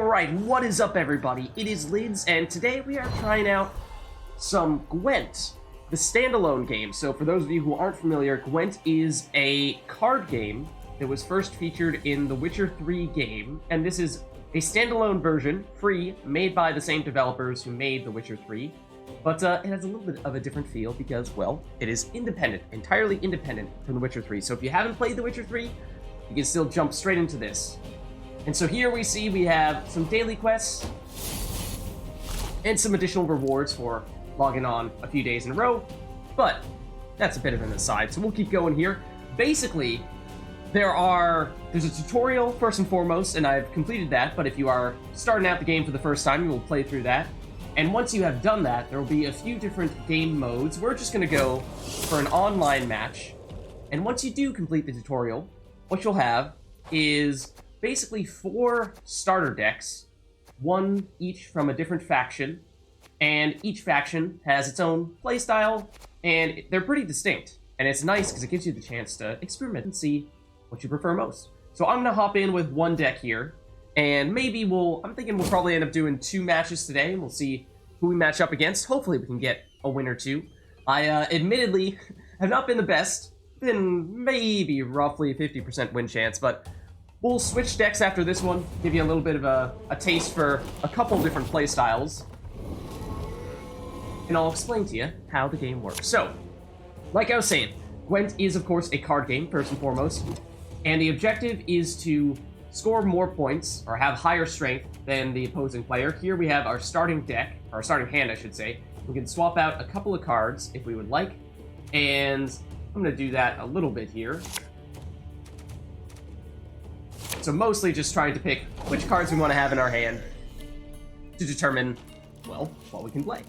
Alright, what is up everybody? It is Lids, and today we are trying out some Gwent, the standalone game. So for those of you who aren't familiar, Gwent is a card game that was first featured in the Witcher 3 game, and this is a standalone version, free, made by the same developers who made The Witcher 3, but it has a little bit of a different feel because, well, it is independent, entirely independent from The Witcher 3. So if you haven't played The Witcher 3, you can still jump straight into this. And so here we have some daily quests and some additional rewards for logging on a few days in a row, but that's a bit of an aside, so we'll keep going here. Basically, there's a tutorial first and foremost, and I've completed that, but if you are starting out the game for the first time, you will play through that. And once you have done that, there will be a few different game modes. We're just going to go for an online match, and once you do complete the tutorial, what you'll have is basically 4 starter decks, one each from a different faction, and each faction has its own playstyle, and they're pretty distinct. And it's nice because it gives you the chance to experiment and see what you prefer most. So I'm going to hop in with one deck here, and maybe I'm thinking we'll probably end up doing 2 matches today, and we'll see who we match up against. Hopefully we can get a win or 2. I admittedly have not been the best, been maybe roughly 50% win chance, but we'll switch decks after this one, give you a little bit of a taste for a couple different play styles, and I'll explain to you how the game works. So, like I was saying, Gwent is of course a card game, first and foremost, and the objective is to score more points, or have higher strength than the opposing player. Here we have our starting deck, or our starting hand I should say. We can swap out a couple of cards if we would like, and I'm going to do that a little bit here. So mostly just trying to pick which cards we want to have in our hand to determine, well, what we can play.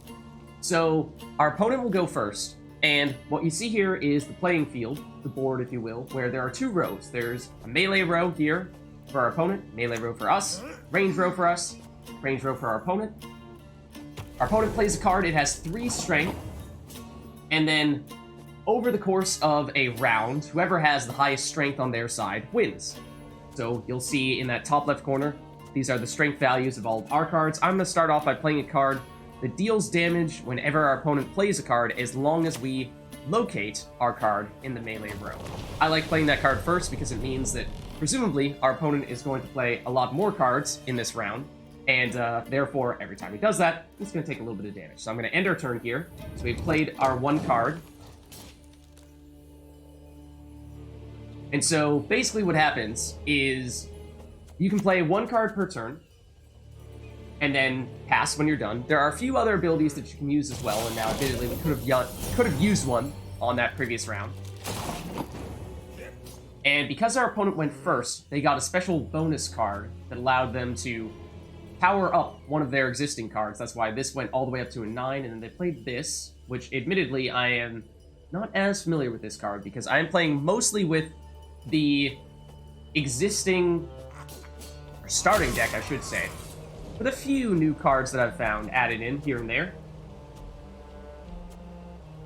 So our opponent will go first, and what you see here is the playing field, the board if you will, where there are 2 rows. There's a melee row here for our opponent, melee row for us, range row for us, range row for our opponent. Our opponent plays a card, it has 3 strength, and then over the course of a round, whoever has the highest strength on their side wins. So you'll see in that top left corner, these are the strength values of all of our cards. I'm going to start off by playing a card that deals damage whenever our opponent plays a card, as long as we locate our card in the melee row. I like playing that card first because it means that presumably our opponent is going to play a lot more cards in this round, and therefore every time he does that, he's going to take a little bit of damage. So I'm going to end our turn here. So we've played our 1 card. And so basically what happens is you can play 1 card per turn and then pass when you're done. There are a few other abilities that you can use as well, and now admittedly we could have used one on that previous round. And because our opponent went first, they got a special bonus card that allowed them to power up one of their existing cards. That's why this went all the way up to a 9, and then they played this, which admittedly I am not as familiar with this card because I am playing mostly with the existing, or starting deck, I should say, with a few new cards that I've found added in here and there.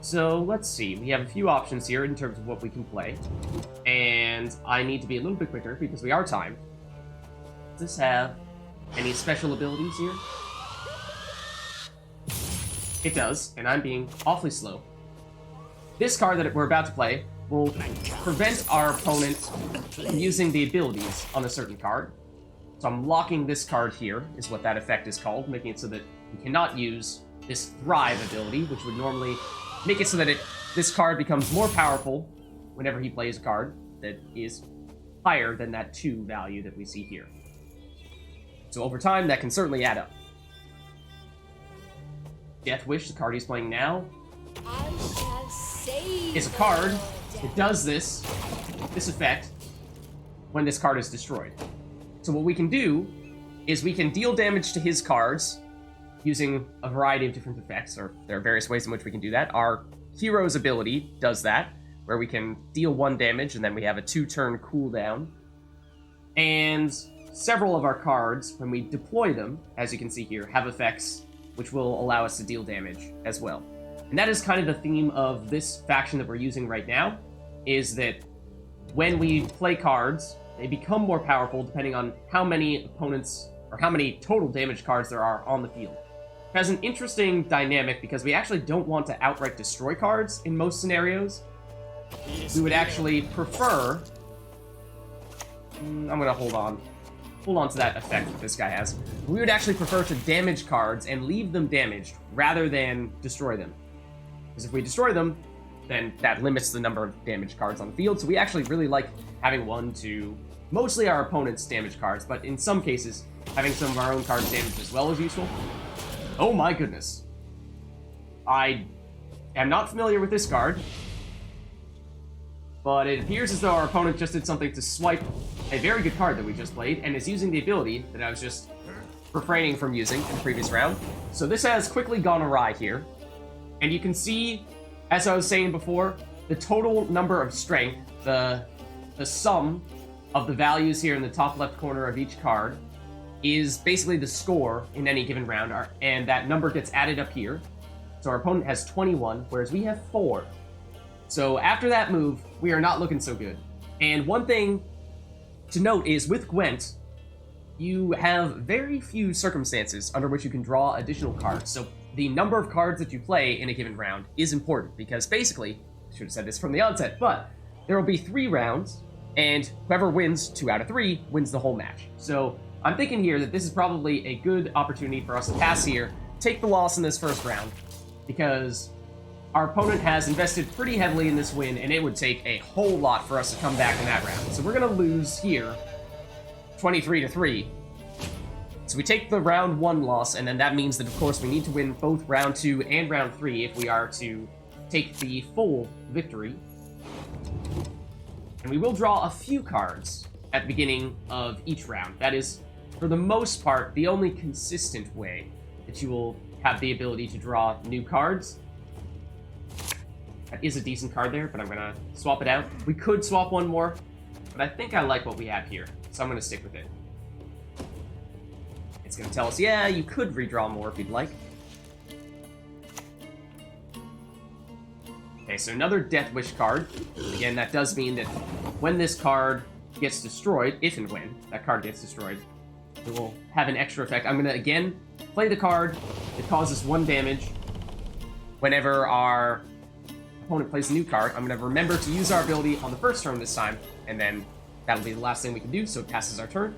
So let's see, we have a few options here in terms of what we can play, and I need to be a little bit quicker because we are timed. Does this have any special abilities here? It does, and I'm being awfully slow. This card that we're about to play will prevent our opponent from using the abilities on a certain card. So I'm locking this card here, is what that effect is called, making it so that we cannot use this Thrive ability, which would normally make it so that this card becomes more powerful whenever he plays a card that is higher than that 2 value that we see here. So over time, that can certainly add up. Death Wish, the card he's playing now, is a card that does this effect when this card is destroyed. So what we can do is we can deal damage to his cards using a variety of different effects, or there are various ways in which we can do that. Our hero's ability does that, where we can deal 1 damage and then we have a 2-turn cooldown. And several of our cards, when we deploy them, as you can see here, have effects which will allow us to deal damage as well. And that is kind of the theme of this faction that we're using right now, is that when we play cards, they become more powerful depending on how many opponents or how many total damage cards there are on the field. It has an interesting dynamic because we actually don't want to outright destroy cards in most scenarios. We would actually prefer... I'm going to hold on to that effect that this guy has. We would actually prefer to damage cards and leave them damaged rather than destroy them. Because if we destroy them, then that limits the number of damage cards on the field. So we actually really like having one to mostly our opponent's damage cards, but in some cases, having some of our own cards damaged as well is useful. Oh my goodness. I am not familiar with this card, but it appears as though our opponent just did something to swipe a very good card that we just played, and is using the ability that I was just refraining from using in the previous round. So this has quickly gone awry here, and you can see, as I was saying before, the total number of strength, the sum of the values here in the top left corner of each card, is basically the score in any given round, and that number gets added up here. So our opponent has 21, whereas we have 4. So after that move, we are not looking so good. And one thing to note is with Gwent, you have very few circumstances under which you can draw additional cards. So the number of cards that you play in a given round is important, because basically, I should have said this from the onset, but there will be 3 rounds, and whoever wins 2 out of 3 wins the whole match. So I'm thinking here that this is probably a good opportunity for us to pass here, take the loss in this first round, because our opponent has invested pretty heavily in this win, and it would take a whole lot for us to come back in that round. So we're going to lose here 23-3. So we take the round 1 loss, and then that means that, of course, we need to win both round 2 and round 3 if we are to take the full victory. And we will draw a few cards at the beginning of each round. That is, for the most part, the only consistent way that you will have the ability to draw new cards. That is a decent card there, but I'm going to swap it out. We could swap one more, but I think I like what we have here, so I'm going to stick with it. It's going to tell us, yeah, you could redraw more if you'd like. Okay, so another Death Wish card. Again, that does mean that when this card gets destroyed, if and when that card gets destroyed, it will have an extra effect. I'm going to, again, play the card. It causes 1 damage. Whenever our opponent plays a new card, I'm going to remember to use our ability on the first turn this time, and then that'll be the last thing we can do, so it passes our turn.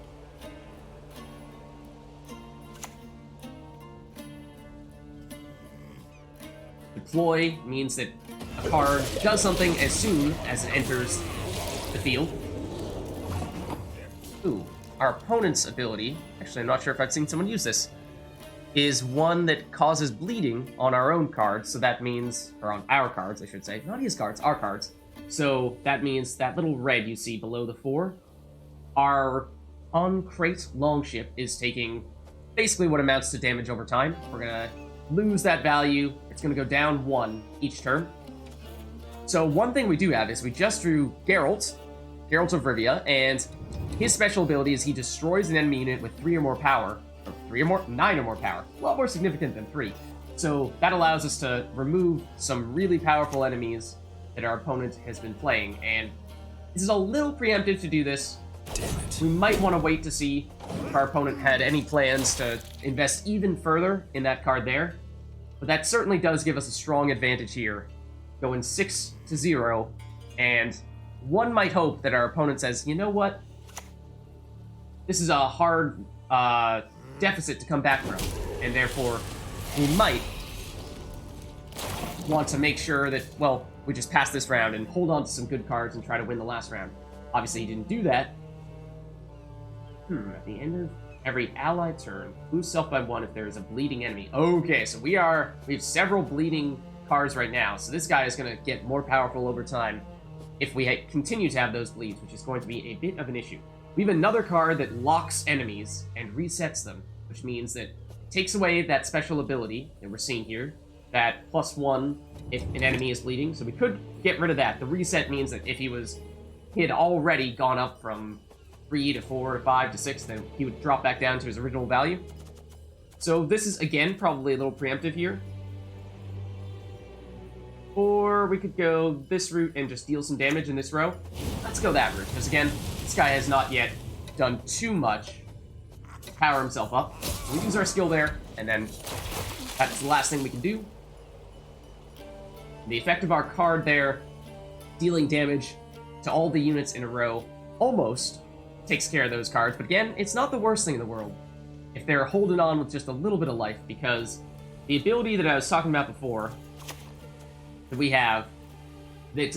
Deploy means that a card does something as soon as it enters the field. Ooh, our opponent's ability, actually I'm not sure if I've seen someone use this, is one that causes bleeding on our own cards, so that means, or on our cards, I should say, not his cards, our cards. So that means that little red you see below the 4, our on-crate longship is taking basically what amounts to damage over time. We're gonna lose that value. It's gonna go down 1 each turn. So one thing we do have is we just drew Geralt of Rivia, and his special ability is he destroys an enemy unit with 3 or more power, or 9 or more power. A lot more significant than 3. So that allows us to remove some really powerful enemies that our opponent has been playing, and this is a little preemptive to do this. Damn it. We might want to wait to see if our opponent had any plans to invest even further in that card there, but that certainly does give us a strong advantage here, going 6-0, and one might hope that our opponent says, you know what, this is a hard deficit to come back from, and therefore we might want to make sure that, well, we just pass this round and hold on to some good cards and try to win the last round. Obviously, he didn't do that. At the end of every allied turn, boost self by 1 if there is a bleeding enemy. Okay, so we have several bleeding cards right now, so this guy is going to get more powerful over time if we continue to have those bleeds, which is going to be a bit of an issue. We have another card that locks enemies and resets them, which means that it takes away that special ability that we're seeing here, that +1 if an enemy is bleeding, so we could get rid of that. The reset means that if he had already gone up from 3 to 4 to 5 to 6, then he would drop back down to his original value. So this is, again, probably a little preemptive here. Or we could go this route and just deal some damage in this row. Let's go that route, because again, this guy has not yet done too much power himself up. We use our skill there, and then that's the last thing we can do. The effect of our card there, dealing damage to all the units in a row, almost takes care of those cards. But again, it's not the worst thing in the world if they're holding on with just a little bit of life, because the ability that I was talking about before that we have, that,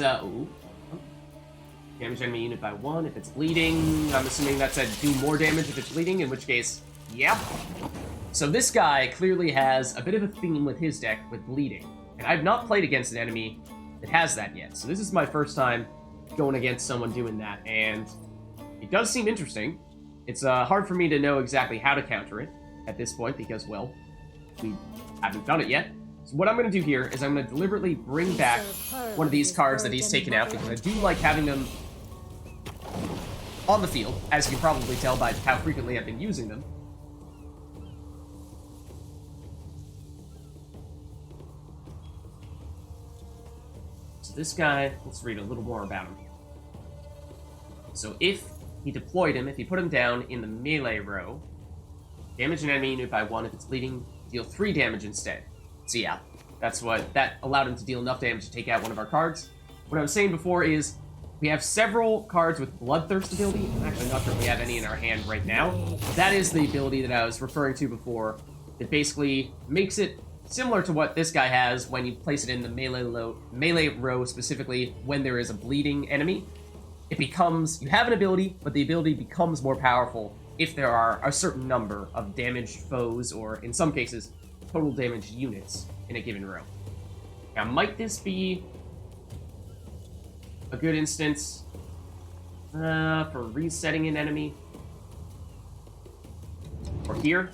damage enemy unit by 1 if it's bleeding. I'm assuming that said do more damage if it's bleeding, in which case, yep. So this guy clearly has a bit of a theme with his deck with bleeding. And I've not played against an enemy that has that yet. So this is my first time going against someone doing that, and it does seem interesting. It's hard for me to know exactly how to counter it at this point because, well, we haven't done it yet. So what I'm going to do here is I'm going to deliberately bring back one of these cards that he's taken out, because I do like having them on the field, as you can probably tell by how frequently I've been using them. So this guy, let's read a little more about him. So if he deployed him, if he put him down in the melee row, damage an enemy unit by 1 if it's bleeding, deal 3 damage instead. So yeah, that allowed him to deal enough damage to take out one of our cards. What I was saying before is we have several cards with Bloodthirst ability. I'm actually not sure if we have any in our hand right now. That is the ability that I was referring to before. That basically makes it similar to what this guy has when you place it in the melee row, specifically when there is a bleeding enemy. It becomes, you have an ability, but the ability becomes more powerful if there are a certain number of damaged foes, or in some cases, total damage units in a given row. Now, might this be a good instance for resetting an enemy? Or here,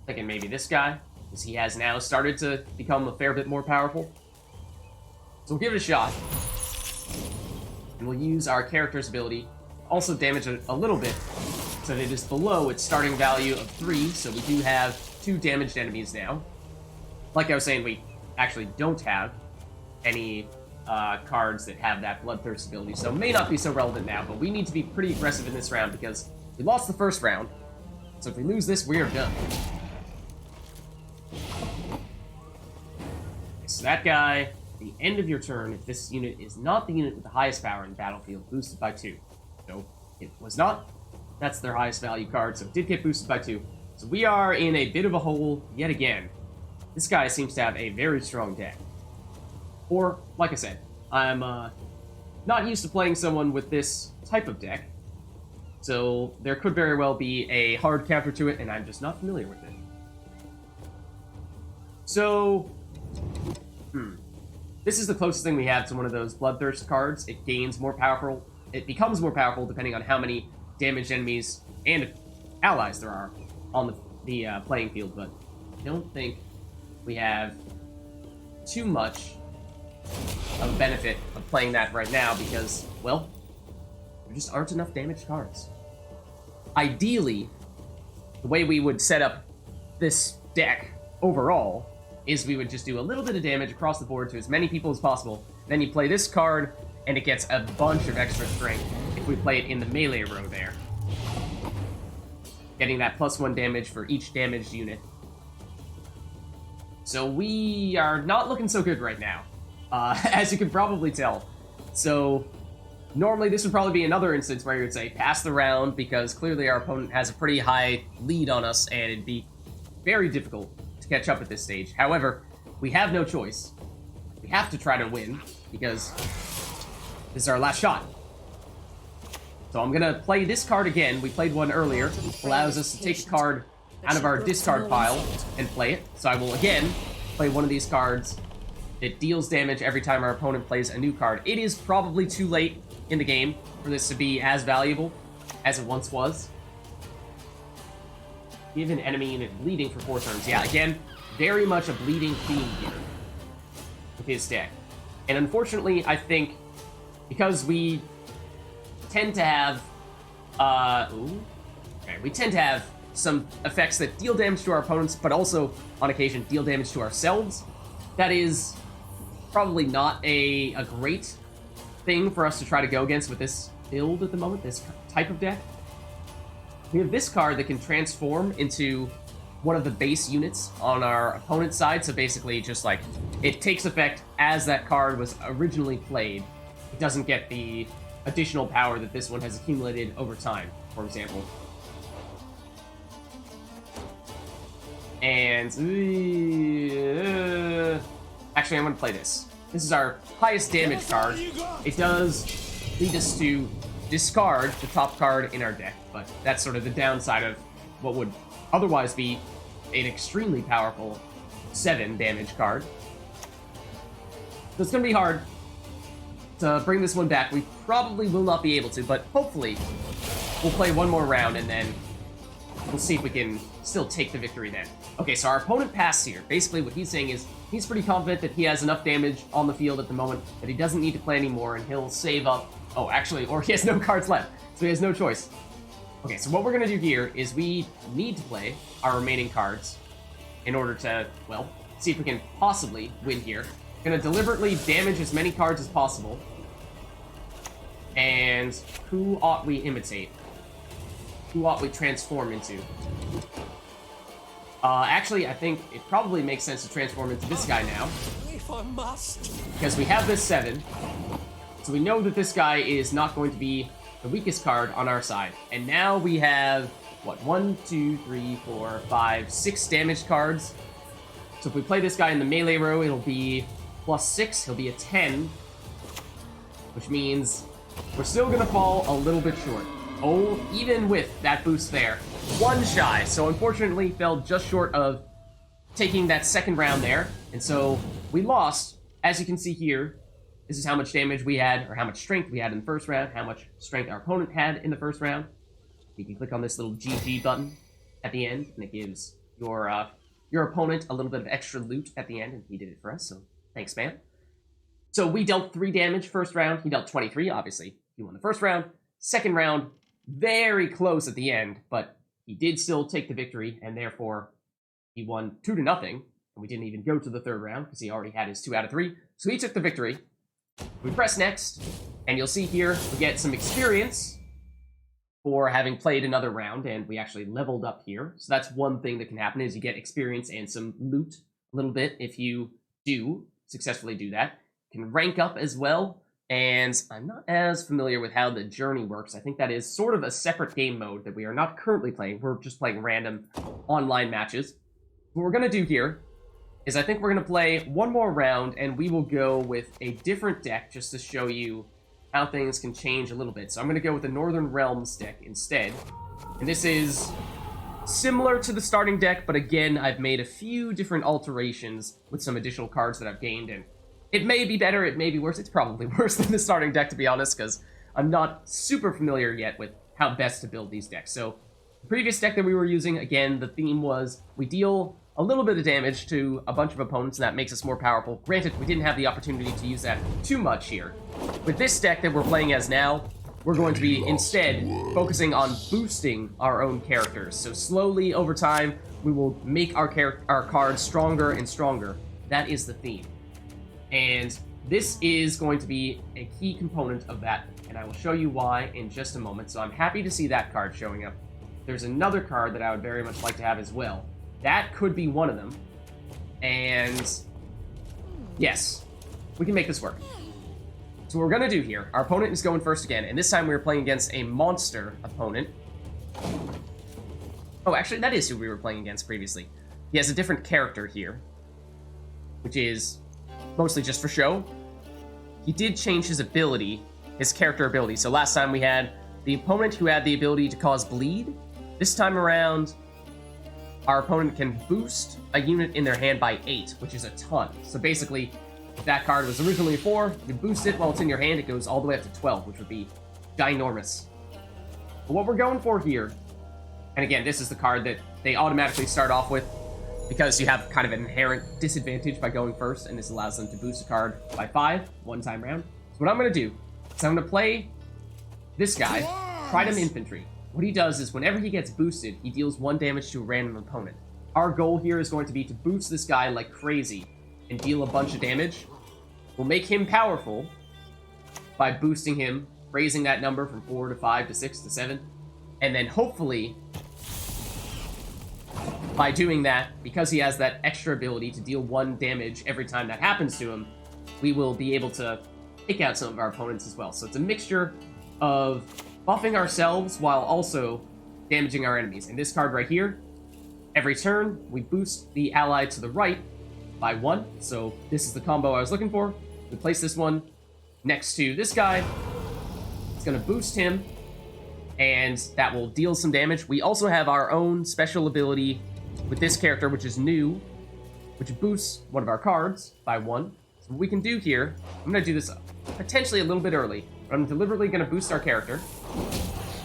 thinking maybe this guy, because he has now started to become a fair bit more powerful. So we'll give it a shot. And we'll use our character's ability, also damage it a little bit, so that it is below its starting value of 3, so we do have 2 damaged enemies now. Like I was saying, we actually don't have any cards that have that Bloodthirst ability, so it may not be so relevant now, but we need to be pretty aggressive in this round because we lost the first round, so if we lose this, we are done. So that guy, at the end of your turn, if this unit is not the unit with the highest power in the battlefield, boosted by 2. So it was not. That's their highest value card, so it did get boosted by 2. So we are in a bit of a hole yet again. This guy seems to have a very strong deck. Or, like I said, I'm not used to playing someone with this type of deck, so there could very well be a hard counter to it, and I'm just not familiar with it. So, this is the closest thing we have to one of those Bloodthirst cards. It gains more powerful. It becomes more powerful depending on how many damaged enemies and allies there are on the playing field, but I don't think we have too much of a benefit of playing that right now because, well, there just aren't enough damaged cards. Ideally, the way we would set up this deck overall is we would just do a little bit of damage across the board to as many people as possible. Then you play this card, and it gets a bunch of extra strength if we play it in the melee row there. Getting that +1 damage for each damaged unit. So we are not looking so good right now, as you can probably tell. So normally this would probably be another instance where you would say pass the round, because clearly our opponent has a pretty high lead on us, and it'd be very difficult to catch up at this stage. However, we have no choice. We have to try to win, because this is our last shot. So I'm gonna play this card again. We played one earlier. Allows us to take a card out of our discard pile and play it. So I will again play one of these cards that deals damage every time our opponent plays a new card. It is probably too late in the game for this to be as valuable as it once was. Give an enemy unit bleeding for 4 turns. Yeah, again, very much a bleeding theme here with his deck. And unfortunately, I think because we tend to have we tend to have some effects that deal damage to our opponents, but also on occasion deal damage to ourselves. That is probably not a great thing for us to try to go against with this build at the moment, this type of deck. we have this card that can transform into one of the base units on our opponent's side. So basically just like it takes effect as that card was originally played. It doesn't get the additional power that this one has accumulated over time, for example. And actually I'm going to play this. This is our highest damage card. It does lead us to discard the top card in our deck, but that's sort of the downside of what would otherwise be an extremely powerful 7 damage card. So it's going to be hard to bring this one back. We probably will not be able to, but hopefully we'll play one more round and then we'll see if we can still take the victory then. Okay, so our opponent passed here. Basically what he's saying is he's pretty confident that he has enough damage on the field at the moment that he doesn't need to play anymore and he'll save up. Oh, actually, or he has no cards left, so he has no choice. Okay, so what we're going to do here is we need to play our remaining cards in order to, well, see if we can possibly win here. Going to deliberately damage as many cards as possible. And who ought we imitate? Who ought we transform into? Actually, I think it probably makes sense to transform into this guy now. If I must. Because we have this 7. So we know that this guy is not going to be the weakest card on our side. And now we have, what, 1, 2, 3, 4, 5, 6 damage cards. So if we play this guy in the melee row, it'll be +6. He'll be a 10. Which means we're still going to fall a little bit short. Oh, even with that boost there. 1 shy. So unfortunately fell just short of taking that second round there. And so we lost. As you can see here, this is how much damage we had, or how much strength we had in the first round, how much strength our opponent had in the first round. You can click on this little GG button at the end, and it gives your opponent a little bit of extra loot at the end, and he did it for us, so thanks, man. So we dealt 3 damage first round. He dealt 23, obviously. He won the first round. Second round, very close at the end, but he did still take the victory, and therefore he won 2-0, and we didn't even go to the third round because he already had his 2 out of 3. So he took the victory. We press next, and you'll see here we get some experience for having played another round, and we actually leveled up here. So that's one thing that can happen, is you get experience and some loot a little bit if you do successfully do that. You can rank up as well, and I'm not as familiar with how the journey works. I think that is sort of a separate game mode that we are not currently playing. We're just playing random online matches. What we're going to do here is I think we're going to play one more round, and we will go with a different deck just to show you how things can change a little bit. So I'm going to go with the Northern Realms deck instead. And this is similar to the starting deck, but again, I've made a few different alterations with some additional cards that I've gained, and it may be better, it may be worse. It's probably worse than the starting deck, to be honest, because I'm not super familiar yet with how best to build these decks. So the previous deck that we were using, again, the theme was we deal a little bit of damage to a bunch of opponents, and that makes us more powerful. Granted, we didn't have the opportunity to use that too much here. With this deck that we're playing as now, we're going to be instead focusing on boosting our own characters. So slowly over time, we will make our cards stronger and stronger. That is the theme. And this is going to be a key component of that, and I will show you why in just a moment. So I'm happy to see that card showing up. There's another card that I would very much like to have as well. That could be one of them. And yes, we can make this work. So what we're going to do here, our opponent is going first again, and this time we're playing against a monster opponent. Oh, actually, that is who we were playing against previously. He has a different character here, which is mostly just for show. He did change his ability, his character ability. So last time we had the opponent who had the ability to cause bleed. This time around, our opponent can boost a unit in their hand by 8, which is a ton. So basically, if that card was originally a 4, you boost it while it's in your hand, it goes all the way up to 12, which would be ginormous. But what we're going for here, and again, this is the card that they automatically start off with, because you have kind of an inherent disadvantage by going first, and this allows them to boost a card by 5, one time round. So what I'm going to do is I'm going to play this guy, Trident Infantry. What he does is whenever he gets boosted, he deals 1 damage to a random opponent. Our goal here is going to be to boost this guy like crazy and deal a bunch of damage. We'll make him powerful by boosting him, raising that number from 4 to 5 to 6 to 7. And then hopefully, by doing that, because he has that extra ability to deal 1 damage every time that happens to him, we will be able to take out some of our opponents as well. So it's a mixture of buffing ourselves while also damaging our enemies. And this card right here, every turn, we boost the ally to the right by 1. So this is the combo I was looking for. We place this one next to this guy. It's going to boost him, and that will deal some damage. We also have our own special ability with this character, which is new, which boosts one of our cards by 1. So what we can do here, I'm going to do this potentially a little bit early, but I'm deliberately going to boost our character.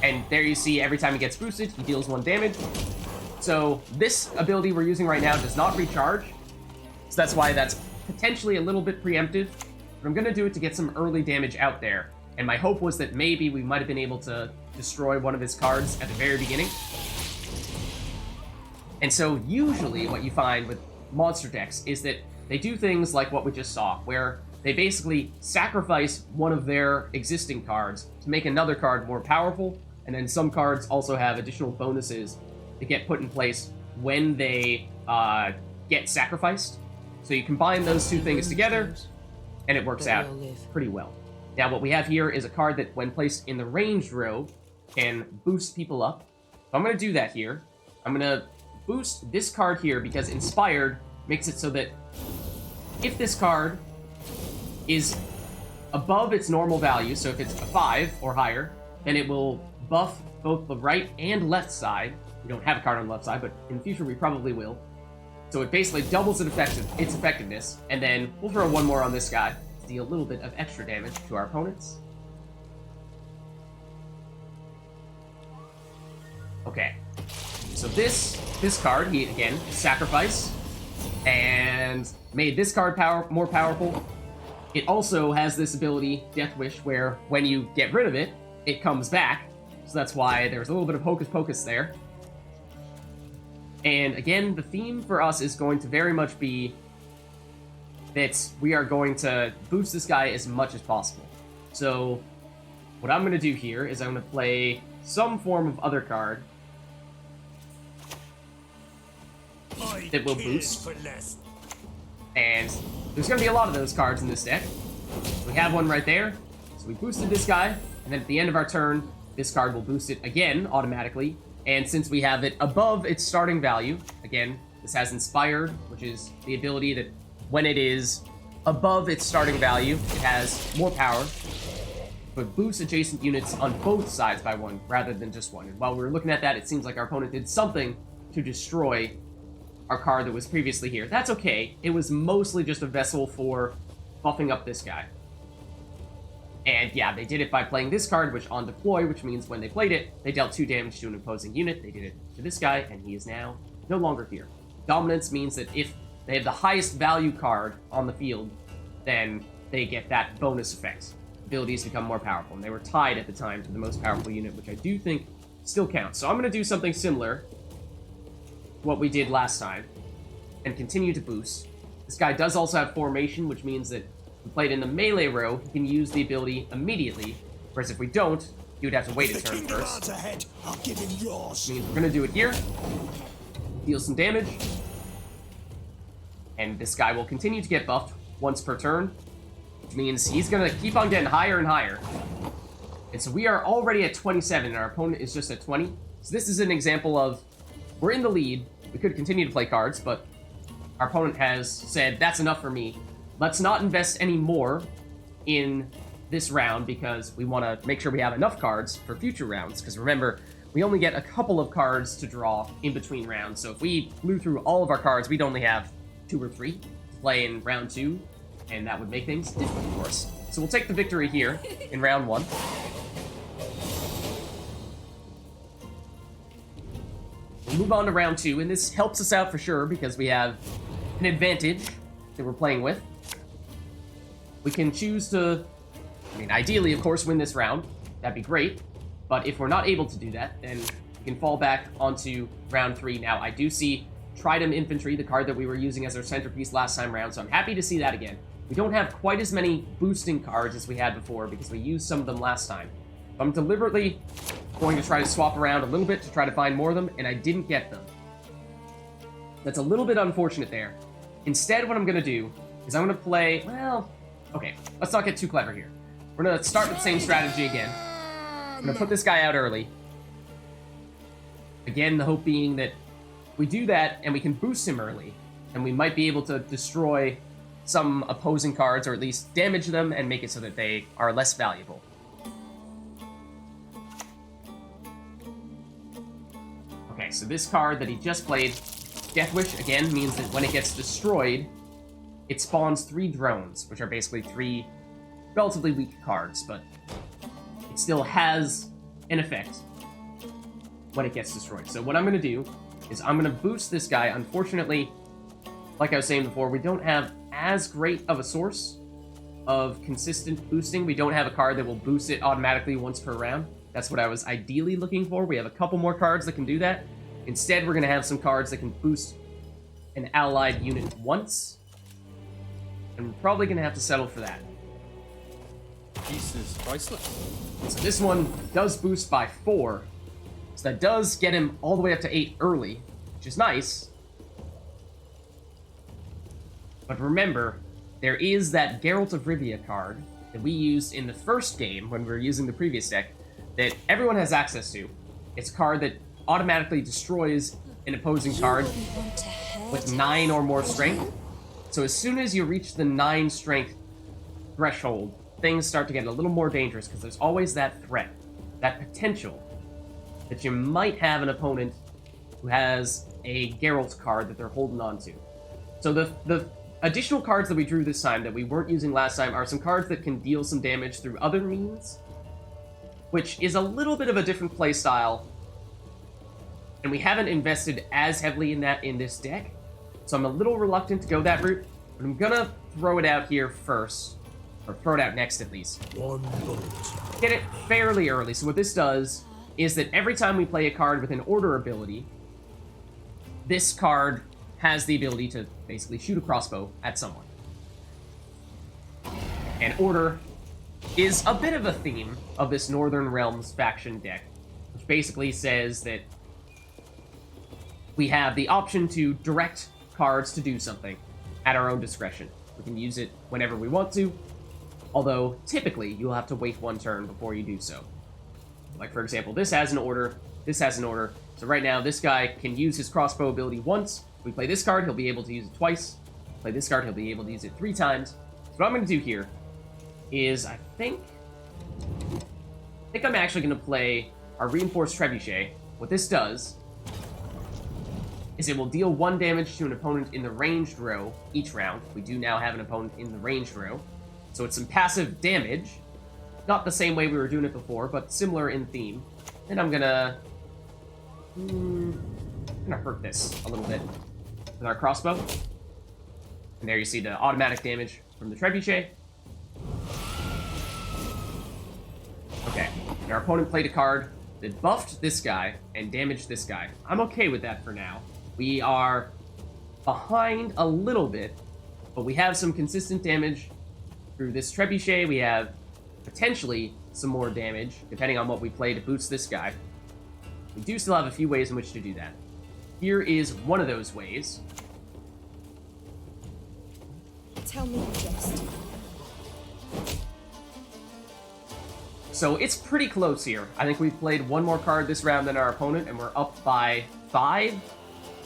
And there you see, every time he gets boosted, he deals 1 damage. So this ability we're using right now does not recharge. So that's why that's potentially a little bit preemptive. But I'm going to do it to get some early damage out there. And my hope was that maybe we might have been able to destroy one of his cards at the very beginning. And so usually what you find with monster decks is that they do things like what we just saw, where they basically sacrifice one of their existing cards to make another card more powerful, and then some cards also have additional bonuses that get put in place when they get sacrificed. So you combine those two things together, and it works out pretty well. Now what we have here is a card that, when placed in the ranged row, can boost people up. So I'm going to do that here. I'm going to boost this card here because Inspired makes it so that if this card is above its normal value, so if it's a 5 or higher, then it will buff both the right and left side. We don't have a card on the left side, but in the future we probably will. So it basically doubles its effectiveness, and then we'll throw 1 more on this guy to deal a little bit of extra damage to our opponents. Okay, so this card, he again sacrificed and made this card more powerful. It also has this ability, Death Wish, where when you get rid of it, it comes back. So that's why there's a little bit of hocus pocus there. And again, the theme for us is going to very much be that we are going to boost this guy as much as possible. So what I'm going to do here is I'm going to play some form of other card that will boost. And there's going to be a lot of those cards in this deck. We have one right there. So we boosted this guy, and then at the end of our turn, this card will boost it again automatically. And since we have it above its starting value, again, this has Inspired, which is the ability that when it is above its starting value, it has more power, but boosts adjacent units on both sides by 1 rather than just 1. And while we were looking at that, it seems like our opponent did something to destroy our card that was previously here. That's okay. It was mostly just a vessel for buffing up this guy. And yeah, they did it by playing this card, which on deploy, which means when they played it, they dealt 2 damage to an opposing unit. They did it to this guy, and he is now no longer here. Dominance means that if they have the highest value card on the field, then they get that bonus effect. Abilities become more powerful, and they were tied at the time to the most powerful unit, which I do think still counts. So I'm going to do something similar to what we did last time, and continue to boost. This guy does also have Formation, which means that if we played in the melee row, he can use the ability immediately, whereas if we don't, he would have to wait a turn first. Ahead, I'll give him yours. Means we're going to do it here, deal some damage, and this guy will continue to get buffed once per turn, which means he's going to keep on getting higher and higher. And so we are already at 27, and our opponent is just at 20. So this is an example of, we're in the lead, we could continue to play cards, but our opponent has said, that's enough for me. Let's not invest any more in this round because we want to make sure we have enough cards for future rounds. Because remember, we only get a couple of cards to draw in between rounds. So if we blew through all of our cards, we'd only have 2 or 3 to play in round 2, and that would make things difficult for us. So we'll take the victory here in round 1. We'll move on to round 2, and this helps us out for sure because we have an advantage that we're playing with. We can choose to, ideally, of course, win this round. That'd be great. But if we're not able to do that, then we can fall back onto round 3. Now, I do see Tridem Infantry, the card that we were using as our centerpiece last time round, so I'm happy to see that again. We don't have quite as many boosting cards as we had before because we used some of them last time. I'm deliberately going to try to swap around a little bit to try to find more of them, and I didn't get them. That's a little bit unfortunate there. Instead, what I'm going to do is I'm going to play... Well, okay, let's not get too clever here. We're going to start with the same strategy again. I'm going to put this guy out early. Again, the hope being that we do that and we can boost him early, and we might be able to destroy some opposing cards, or at least damage them and make it so that they are less valuable. Okay, so this card that he just played, Death Wish, again, means that when it gets destroyed, it spawns 3 drones, which are basically 3 relatively weak cards, but it still has an effect when it gets destroyed. So what I'm going to do is I'm going to boost this guy. Unfortunately, like I was saying before, we don't have as great of a source of consistent boosting. We don't have a card that will boost it automatically once per round. That's what I was ideally looking for. We have a couple more cards that can do that. Instead, we're going to have some cards that can boost an allied unit once. And we're probably going to have to settle for that. Peace is priceless. So this one does boost by 4. So that does get him all the way up to 8 early, which is nice. But remember, there is that Geralt of Rivia card that we used in the first game when we were using the previous deck that everyone has access to. It's a card that automatically destroys an opposing card with 9 or more strength. So as soon as you reach the 9 strength threshold, things start to get a little more dangerous because there's always that threat, that potential that you might have an opponent who has a Geralt card that they're holding on to. So the additional cards that we drew this time that we weren't using last time are some cards that can deal some damage through other means, which is a little bit of a different play style, and we haven't invested as heavily in that in this deck, so I'm a little reluctant to go that route, but I'm gonna throw it out here first, or throw it out next at least. One bullet. Get it fairly early. So what this does is that every time we play a card with an order ability, this card has the ability to basically shoot a crossbow at someone. And order is a bit of a theme of this Northern Realms faction deck, which basically says that we have the option to direct cards to do something at our own discretion. We can use it whenever we want to, although typically you'll have to wait 1 turn before you do so. Like, for example, this has an order, this has an order, so right now this guy can use his crossbow ability once. If we play this card, he'll be able to use it twice. Play this card, he'll be able to use it 3 times. So what I'm going to do here is, I think I'm actually going to play our Reinforced Trebuchet. What this does is it will deal 1 damage to an opponent in the ranged row each round. We do now have an opponent in the ranged row. So it's some passive damage. Not the same way we were doing it before, but similar in theme. And I'm gonna hurt this a little bit with our crossbow. And there you see the automatic damage from the trebuchet. Okay, and our opponent played a card that buffed this guy and damaged this guy. I'm okay with that for now. We are behind a little bit, but we have some consistent damage through this trebuchet. We have potentially some more damage, depending on what we play to boost this guy. We do still have a few ways in which to do that. Here is one of those ways. Tell me just. So it's pretty close here. I think we've played 1 more card this round than our opponent, and we're up by 5.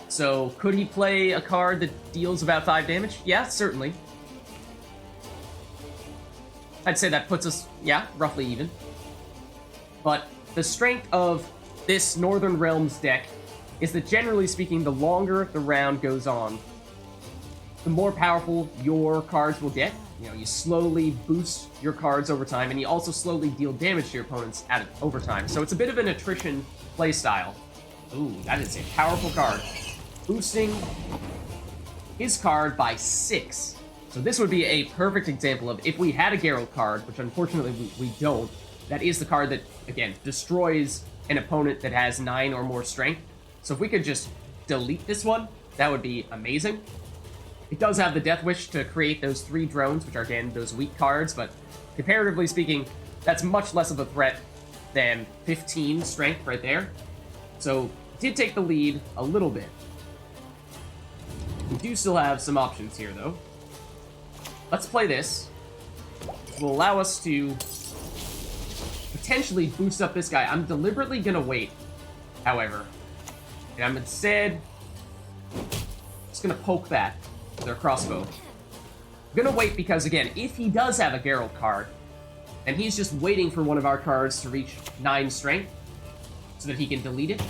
So could he play a card that deals about 5 damage? Yeah, certainly. I'd say that puts us, yeah, roughly even. But the strength of this Northern Realms deck is that, generally speaking, the longer the round goes on, the more powerful your cards will get. You know, you slowly boost your cards over time, and you also slowly deal damage to your opponents over time. So it's a bit of an attrition playstyle. Ooh, that is a powerful card. Boosting his card by 6. So this would be a perfect example of if we had a Geralt card, which unfortunately we don't, that is the card that, again, destroys an opponent that has 9 or more strength. So if we could just delete this one, that would be amazing. It does have the Death Wish to create those 3 drones, which are, again, those weak cards, but comparatively speaking, that's much less of a threat than 15 strength right there. So, did take the lead a little bit. We do still have some options here, though. Let's play this. Which will allow us to potentially boost up this guy. I'm deliberately gonna wait, however. And I'm instead just gonna poke that with our crossbow. I'm gonna wait because, again, if he does have a Geralt card, and he's just waiting for one of our cards to reach 9 strength so that he can delete it.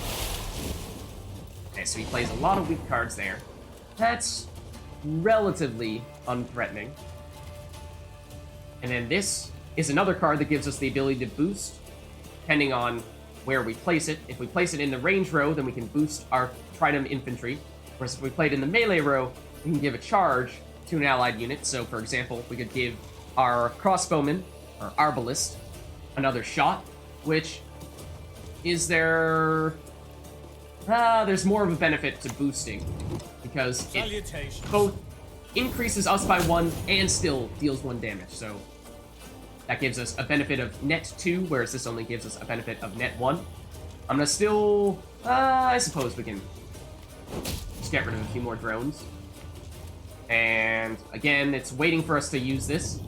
Okay, so he plays a lot of weak cards there. That's relatively unthreatening. And then this is another card that gives us the ability to boost, depending on where we place it. If we place it in the range row, then we can boost our Trident infantry. Whereas if we play it in the melee row, we can give a charge to an allied unit. So, for example, we could give our crossbowman, or arbalist, another shot, which is there... there's more of a benefit to boosting, because it both increases us by 1 and still deals 1 damage, so that gives us a benefit of net 2, whereas this only gives us a benefit of net 1. I'm gonna still... I suppose we can just get rid of a few more drones. And, again, it's waiting for us to use this.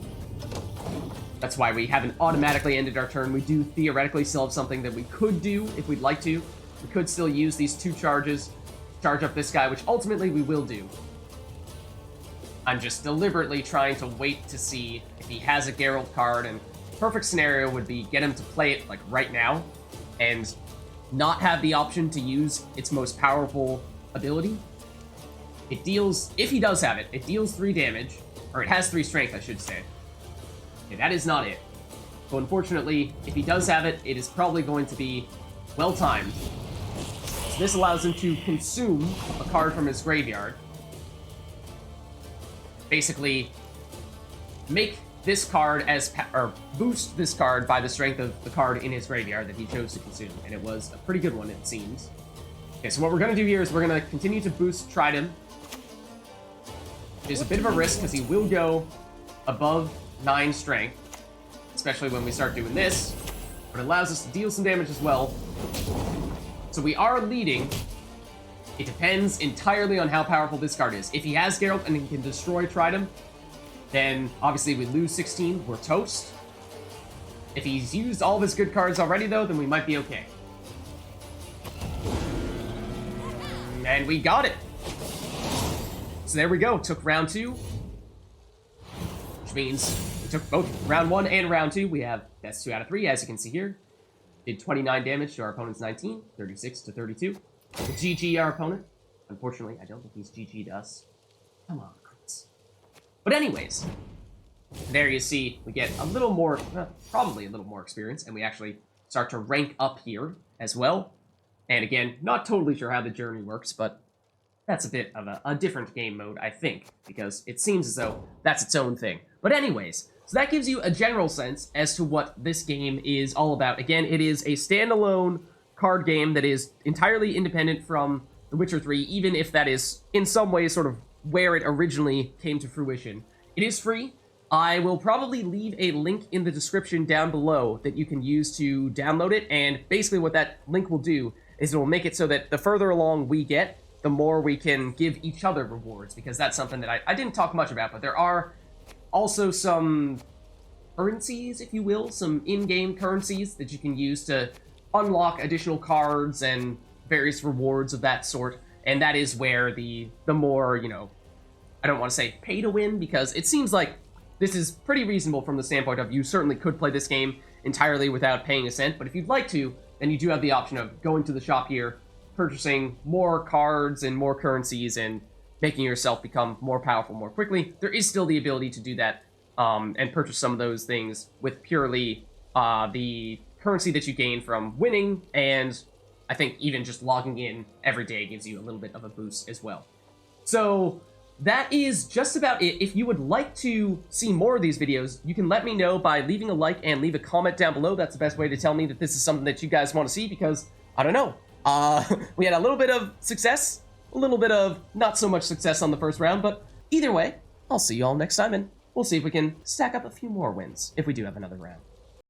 That's why we haven't automatically ended our turn. We do theoretically still have something that we could do if we'd like to. We could still use these 2 charges, charge up this guy, which ultimately we will do. I'm just deliberately trying to wait to see if he has a Geralt card, and perfect scenario would be get him to play it, like, right now, and not have the option to use its most powerful ability. It deals, if he does have it, it deals 3 damage, or it has 3 strength, I should say. Okay, that is not it. So unfortunately, if he does have it, it is probably going to be well-timed. So this allows him to consume a card from his graveyard. Basically, make this card as or boost this card by the strength of the card in his graveyard that he chose to consume, and it was a pretty good one, it seems. Okay, so what we're going to do here is we're going to continue to boost Trident. There's a bit of a risk because he will go above 9 strength, especially when we start doing this, but it allows us to deal some damage as well. So we are leading. It depends entirely on how powerful this card is. If he has Geralt and he can destroy Trident, then obviously we lose 16, we're toast. If he's used all of his good cards already, though, then we might be okay. And we got it! So there we go, took round 2. Which means we took both round 1 and round 2. We have best 2 out of 3, as you can see here. Did 29 damage to our opponent's 19, 36 to 32. GG our opponent. Unfortunately, I don't think he's GG'd us. Come on, Chris. But anyways, there you see, we get a little more, probably a little more experience, and we actually start to rank up here as well. And again, not totally sure how the journey works, but that's a bit of a different game mode, I think, because it seems as though that's its own thing. But anyways, so that gives you a general sense as to what this game is all about. Again, it is a standalone card game that is entirely independent from The Witcher 3, even if that is in some way sort of where it originally came to fruition. It is free. I will probably leave a link in the description down below that you can use to download it, and basically what that link will do is it will make it so that the further along we get, the more we can give each other rewards, because that's something that I didn't talk much about, but there are also some currencies, if you will, some in-game currencies that you can use to unlock additional cards and various rewards of that sort, and that is where the more, you know, I don't want to say pay to win, because it seems like this is pretty reasonable from the standpoint of you certainly could play this game entirely without paying a cent, but if you'd like to, then you do have the option of going to the shop here, purchasing more cards and more currencies, and making yourself become more powerful more quickly. There is still the ability to do that, and purchase some of those things with purely the currency that you gain from winning, and I think even just logging in every day gives you a little bit of a boost as well. So that is just about it. If you would like to see more of these videos, you can let me know by leaving a like and leave a comment down below. That's the best way to tell me that this is something that you guys want to see, because, I don't know, we had a little bit of success, a little bit of not so much success on the first round, but either way, I'll see you all next time, and we'll see if we can stack up a few more wins if we do have another round.